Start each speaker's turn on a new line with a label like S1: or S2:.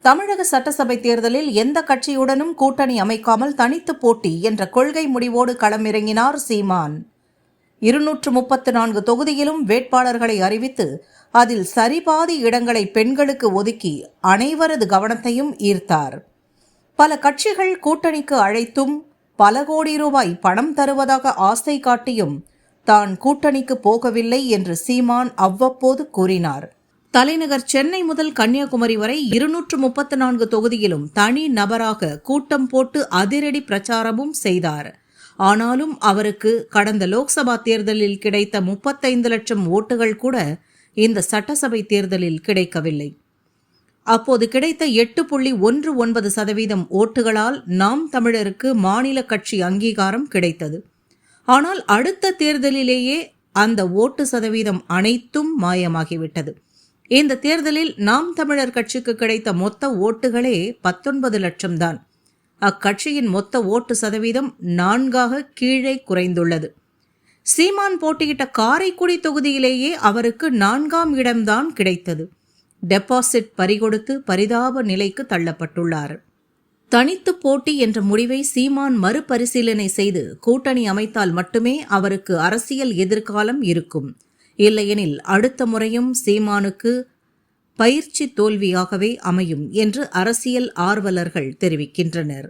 S1: தமிழக சட்டசபை தேர்தலில் எந்த கட்சியுடனும் கூட்டணி அமைக்காமல் தனித்து போட்டி என்ற கொள்கை முடிவோடு களமிறங்கினார் சீமான். 234 தொகுதியிலும் வேட்பாளர்களை அறிவித்து அதில் சரிபாதி இடங்களை பெண்களுக்கு ஒதுக்கி அனைவரது கவனத்தையும் ஈர்த்தார். பல கட்சிகள் கூட்டணிக்கு அழைத்தும் பல கோடி ரூபாய் பணம் தருவதாக ஆசை காட்டியும் தான் கூட்டணிக்கு போகவில்லை என்று சீமான் அவ்வப்போது கூறினார். தலைநகர் சென்னை முதல் கன்னியாகுமரி வரை 234 தொகுதியிலும் தனி நபராக கூட்டம் போட்டு அதிரடி பிரச்சாரமும் செய்தார். ஆனாலும் அவருக்கு கடந்த லோக்சபா தேர்தலில் கிடைத்த 35 லட்சம் ஓட்டுகள் கூட இந்த சட்டசபை தேர்தலில் கிடைக்கவில்லை. அப்போது கிடைத்த 8.19% ஓட்டுகளால் நாம் தமிழருக்கு மாநில கட்சி அங்கீகாரம் கிடைத்தது. ஆனால் அடுத்த தேர்தலிலேயே அந்த ஓட்டு சதவீதம் அனைத்தும் மாயமாகிவிட்டது. இந்த தேர்தலில் நாம் தமிழர் கட்சிக்கு கிடைத்த மொத்த ஓட்டுகளே 19 லட்சம் தான். அக்கட்சியின் மொத்த ஓட்டு சதவீதம் 4 கீழே குறைந்துள்ளது. சீமான் போட்டியிட்ட காரைக்குடி தொகுதியிலேயே அவருக்கு 4ஆம் இடம்தான் கிடைத்தது. டெபாசிட் பறிகொடுத்து பரிதாப நிலைக்கு தள்ளப்பட்டுள்ளார். தனித்து போட்டி என்ற முடிவை சீமான் மறுபரிசீலனை செய்து கூட்டணி அமைத்தால் மட்டுமே அவருக்கு அரசியல் எதிர்காலம் இருக்கும். இல்லையெனில் அடுத்த முறையும் சீமானுக்கு பயிற்சி தோல்வியாகவே அமையும் என்று அரசியல் ஆர்வலர்கள் தெரிவிக்கின்றனர்.